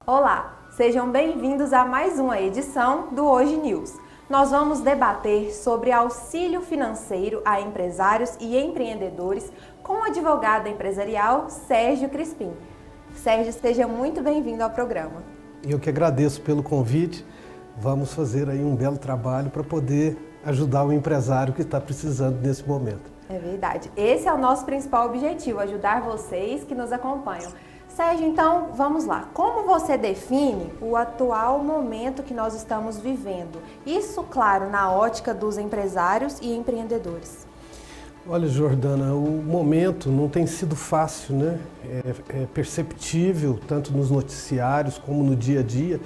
Olá, sejam bem-vindos a mais uma edição do Hoje News. Nós vamos debater sobre auxílio financeiro a empresários e empreendedores com o advogado empresarial Sérgio Crispim. Sérgio, seja muito bem-vindo ao programa. Eu que agradeço pelo convite. Vamos fazer aí um belo trabalho para poder ajudar o empresário que está precisando nesse momento. É verdade. Esse é o nosso principal objetivo, ajudar vocês que nos acompanham. Sérgio, então, vamos lá. Como você define o atual momento que nós estamos vivendo? Isso, claro, na ótica dos empresários e empreendedores. Olha, Jordana, o momento não tem sido fácil, né? É perceptível, tanto nos noticiários como no dia a dia,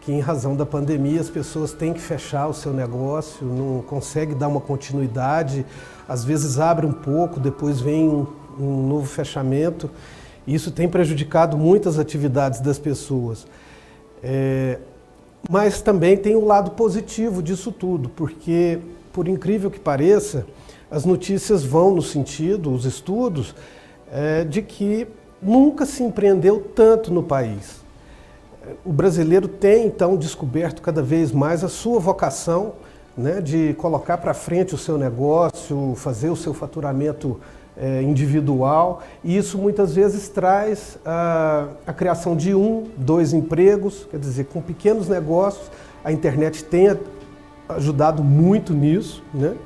que em razão da pandemia as pessoas têm que fechar o seu negócio, não conseguem dar uma continuidade, às vezes abre um pouco, depois vem um novo fechamento. Isso tem prejudicado muitas atividades das pessoas. Mas também tem o lado positivo disso tudo, porque, por incrível que pareça, as notícias vão no sentido, os estudos, de que nunca se empreendeu tanto no país. O brasileiro tem, então, descoberto cada vez mais a sua vocação, né, de colocar para frente o seu negócio, fazer o seu faturamento individual, e isso muitas vezes traz a criação de 1, 2 empregos, quer dizer, com pequenos negócios. A internet tem ajudado muito nisso, né?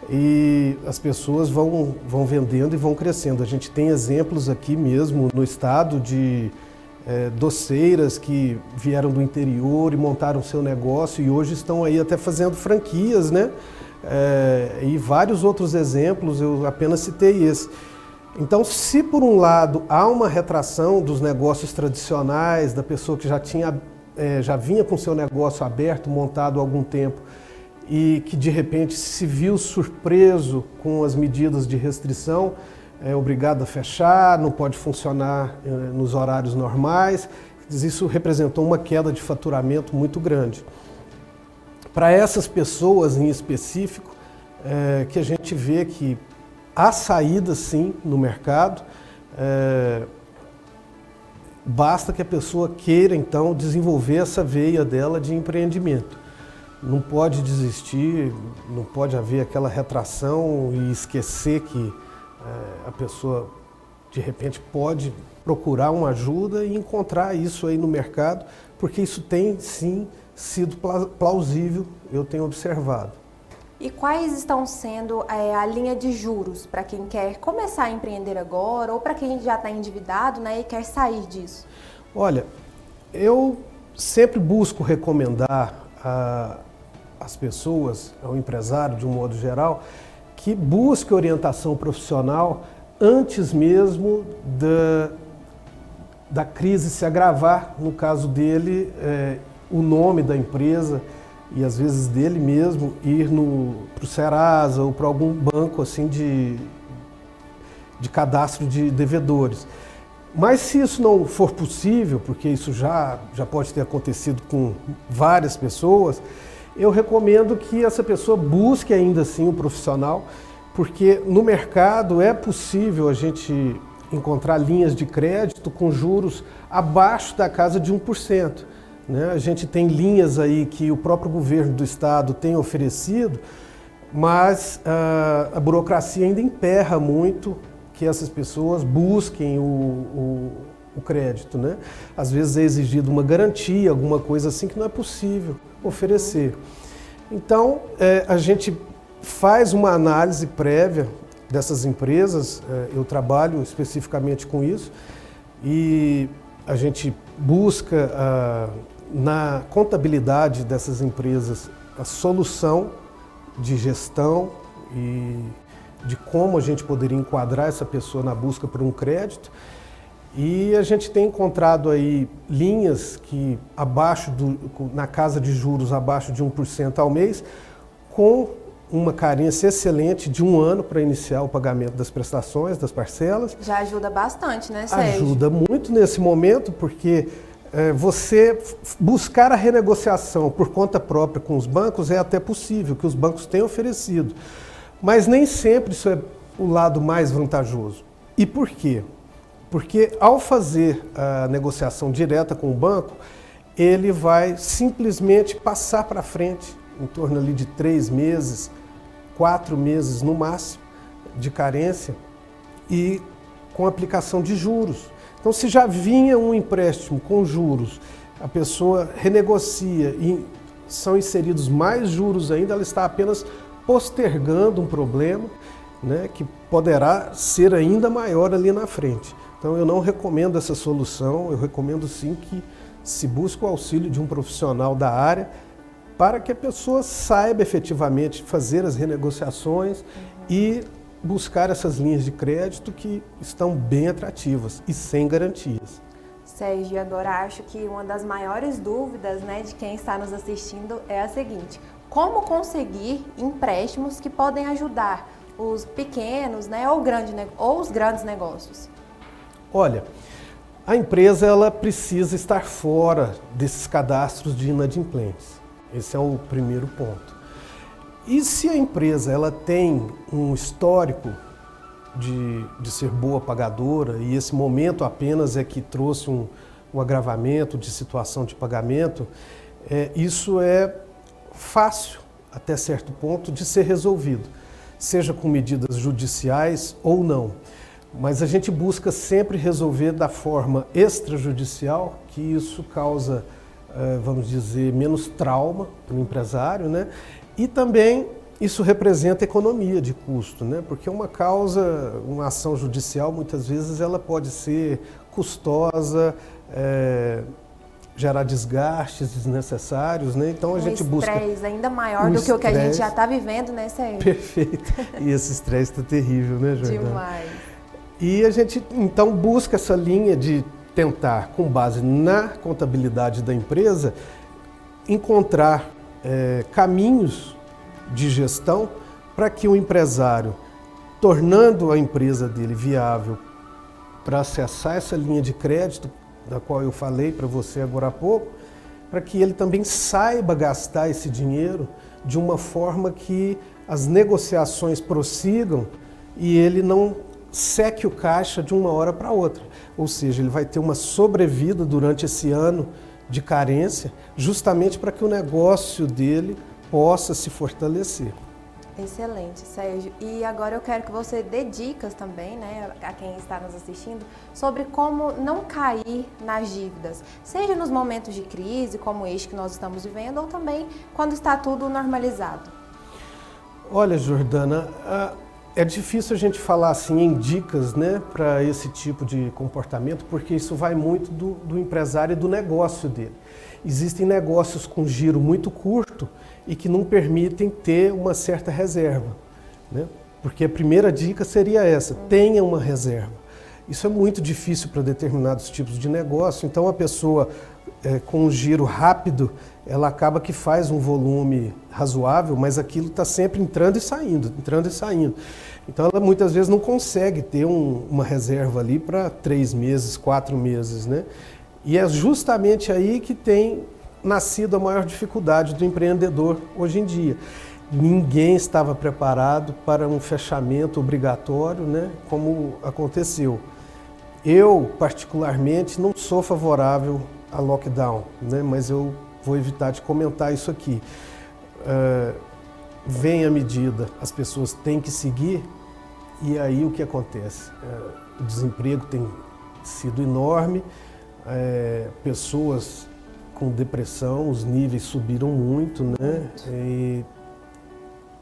E as pessoas vão vendendo e vão crescendo. A gente tem exemplos aqui mesmo no estado de doceiras que vieram do interior e montaram seu negócio e hoje estão aí até fazendo franquias, né? E vários outros exemplos, eu apenas citei esse. Então, se por um lado há uma retração dos negócios tradicionais, da pessoa que já vinha com seu negócio aberto, montado há algum tempo, e que de repente se viu surpreso com as medidas de restrição, é obrigado a fechar, não pode funcionar nos horários normais, isso representou uma queda de faturamento muito grande. Para essas pessoas em específico, que a gente vê que há saída sim no mercado, basta que a pessoa queira então desenvolver essa veia dela de empreendimento. Não pode desistir, não pode haver aquela retração e esquecer que a pessoa de repente pode procurar uma ajuda e encontrar isso aí no mercado, porque isso tem sim sido plausível, eu tenho observado. E quais estão sendo a linha de juros para quem quer começar a empreender agora ou para quem já está endividado, né, e quer sair disso? Olha, eu sempre busco recomendar às pessoas, ao empresário de um modo geral, que busque orientação profissional antes mesmo da crise se agravar, no caso dele, o nome da empresa e às vezes dele mesmo ir para o Serasa ou para algum banco assim de cadastro de devedores. Mas se isso não for possível, porque isso já pode ter acontecido com várias pessoas, eu recomendo que essa pessoa busque ainda assim um profissional, porque no mercado é possível a gente encontrar linhas de crédito com juros abaixo da casa de 1%. A gente tem linhas aí que o próprio governo do estado tem oferecido, mas a burocracia ainda emperra muito que essas pessoas busquem o crédito, né? Às vezes é exigido uma garantia, alguma coisa assim que não é possível oferecer. Então, a gente faz uma análise prévia dessas empresas, eu trabalho especificamente com isso, e a gente busca na contabilidade dessas empresas a solução de gestão e de como a gente poderia enquadrar essa pessoa na busca por um crédito. E a gente tem encontrado aí linhas que na casa de juros abaixo de 1% ao mês, com uma carência excelente de 1 ano para iniciar o pagamento das prestações, das parcelas. Já ajuda bastante, né, Sérgio? Ajuda muito nesse momento, porque você buscar a renegociação por conta própria com os bancos é até possível, que os bancos têm oferecido. Mas nem sempre isso é o lado mais vantajoso. E por quê? Porque ao fazer a negociação direta com o banco, ele vai simplesmente passar para frente, em torno ali de 3 meses, 4 meses no máximo, de carência, e com aplicação de juros. Então, se já vinha um empréstimo com juros, a pessoa renegocia e são inseridos mais juros ainda, ela está apenas postergando um problema, né, que poderá ser ainda maior ali na frente. Então, eu não recomendo essa solução, eu recomendo sim que se busque o auxílio de um profissional da área para que a pessoa saiba efetivamente fazer as renegociações e buscar essas linhas de crédito que estão bem atrativas e sem garantias. Sérgio, agora acho que uma das maiores dúvidas, né, de quem está nos assistindo é a seguinte: como conseguir empréstimos que podem ajudar os pequenos, né, ou os grandes negócios? Olha, a empresa ela precisa estar fora desses cadastros de inadimplentes. Esse é o primeiro ponto. E se a empresa ela tem um histórico de ser boa pagadora e esse momento apenas é que trouxe um agravamento de situação de pagamento, isso é fácil, até certo ponto, de ser resolvido, seja com medidas judiciais ou não. Mas a gente busca sempre resolver da forma extrajudicial, que isso causa, vamos dizer, menos trauma para o empresário, né? E também isso representa economia de custo, né? Porque uma ação judicial, muitas vezes, ela pode ser custosa, gerar desgastes desnecessários, né? Então a gente busca... Um estresse ainda maior do que o que a gente já está vivendo, né, Sérgio? Perfeito. E esse estresse está terrível, né, Jordana? Demais. E a gente, então, busca essa linha de tentar, com base na contabilidade da empresa, encontrar caminhos de gestão para que o empresário, tornando a empresa dele viável para acessar essa linha de crédito, da qual eu falei para você agora há pouco, para que ele também saiba gastar esse dinheiro de uma forma que as negociações prossigam e ele não seque o caixa de uma hora para outra. Ou seja, ele vai ter uma sobrevida durante esse ano de carência, justamente para que o negócio dele possa se fortalecer. Excelente, Sérgio. E agora eu quero que você dê dicas também, né, a quem está nos assistindo, sobre como não cair nas dívidas, seja nos momentos de crise, como este que nós estamos vivendo, ou também quando está tudo normalizado. Olha, Jordana, é difícil a gente falar assim em dicas, né, para esse tipo de comportamento, porque isso vai muito do empresário e do negócio dele. Existem negócios com giro muito curto e que não permitem ter uma certa reserva, né? Porque a primeira dica seria essa: tenha uma reserva. Isso é muito difícil para determinados tipos de negócio, então a pessoa com um giro rápido, ela acaba que faz um volume razoável, mas aquilo está sempre entrando e saindo, entrando e saindo. Então ela muitas vezes não consegue ter uma reserva ali para 3 meses, 4 meses, né? E é justamente aí que tem nascido a maior dificuldade do empreendedor hoje em dia. Ninguém estava preparado para um fechamento obrigatório, né, como aconteceu. Eu, particularmente, não sou favorável a lockdown, né, mas eu vou evitar de comentar isso aqui. Vem a medida, as pessoas têm que seguir, e aí o que acontece? O desemprego tem sido enorme, pessoas com depressão, os níveis subiram muito, né? E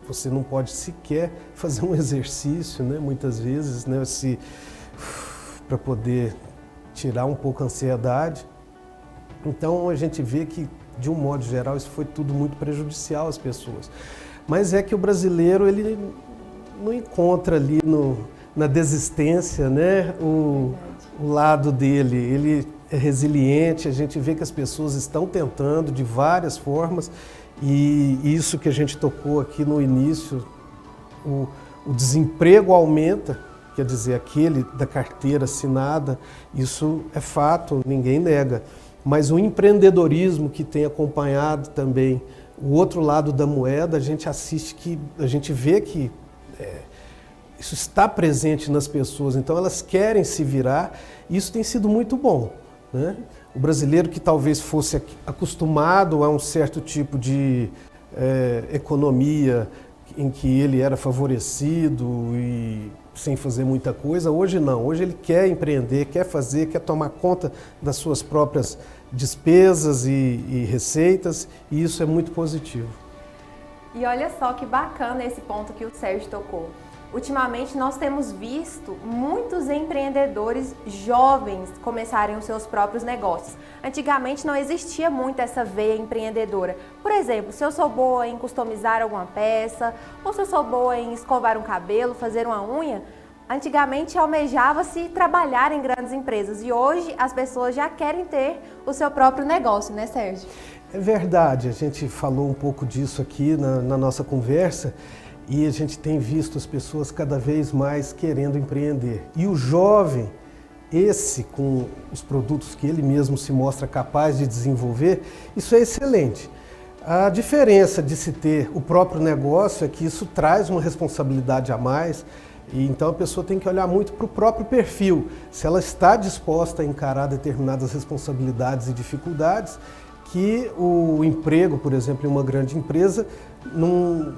você não pode sequer fazer um exercício, né? Muitas vezes, né? Para poder tirar um pouco a ansiedade. Então a gente vê que, de um modo geral, isso foi tudo muito prejudicial às pessoas. Mas é que o brasileiro, ele não encontra ali na desistência, né? O lado dele, ele é resiliente, a gente vê que as pessoas estão tentando de várias formas, e isso que a gente tocou aqui no início, o desemprego aumenta, quer dizer, aquele da carteira assinada, isso é fato, ninguém nega, mas o empreendedorismo que tem acompanhado também o outro lado da moeda, a gente vê que isso está presente nas pessoas, então elas querem se virar, e isso tem sido muito bom, né? O brasileiro que talvez fosse acostumado a um certo tipo de economia em que ele era favorecido e sem fazer muita coisa, hoje não. Hoje ele quer empreender, quer fazer, quer tomar conta das suas próprias despesas e receitas, e isso é muito positivo. E olha só que bacana esse ponto que o Sérgio tocou. Ultimamente nós temos visto muitos empreendedores jovens começarem os seus próprios negócios. Antigamente não existia muito essa veia empreendedora. Por exemplo, se eu sou boa em customizar alguma peça, ou se eu sou boa em escovar um cabelo, fazer uma unha, antigamente almejava-se trabalhar em grandes empresas e hoje as pessoas já querem ter o seu próprio negócio, né, Sérgio? É verdade, a gente falou um pouco disso aqui na nossa conversa. E a gente tem visto as pessoas cada vez mais querendo empreender. E o jovem, esse com os produtos que ele mesmo se mostra capaz de desenvolver, isso é excelente. A diferença de se ter o próprio negócio é que isso traz uma responsabilidade a mais, e então a pessoa tem que olhar muito para o próprio perfil, se ela está disposta a encarar determinadas responsabilidades e dificuldades, que o emprego, por exemplo, em uma grande empresa,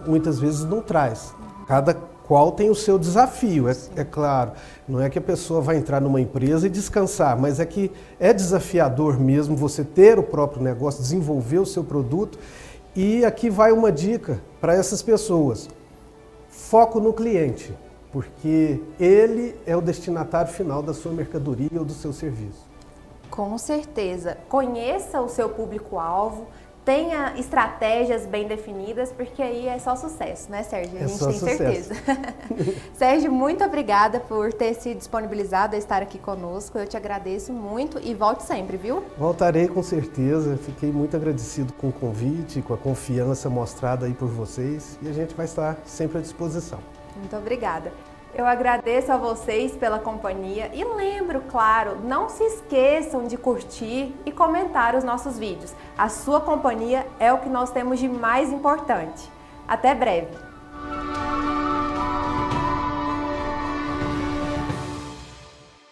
muitas vezes não traz. Cada qual tem o seu desafio, é claro. Não é que a pessoa vai entrar numa empresa e descansar, mas é que é desafiador mesmo você ter o próprio negócio, desenvolver o seu produto. E aqui vai uma dica para essas pessoas. Foco no cliente, porque ele é o destinatário final da sua mercadoria ou do seu serviço. Com certeza. Conheça o seu público-alvo, tenha estratégias bem definidas, porque aí é só sucesso, né, Sérgio? A gente tem certeza. Sérgio, muito obrigada por ter se disponibilizado a estar aqui conosco. Eu te agradeço muito e volte sempre, viu? Voltarei com certeza. Fiquei muito agradecido com o convite, com a confiança mostrada aí por vocês, e a gente vai estar sempre à disposição. Muito obrigada. Eu agradeço a vocês pela companhia e lembro, claro, não se esqueçam de curtir e comentar os nossos vídeos. A sua companhia é o que nós temos de mais importante. Até breve!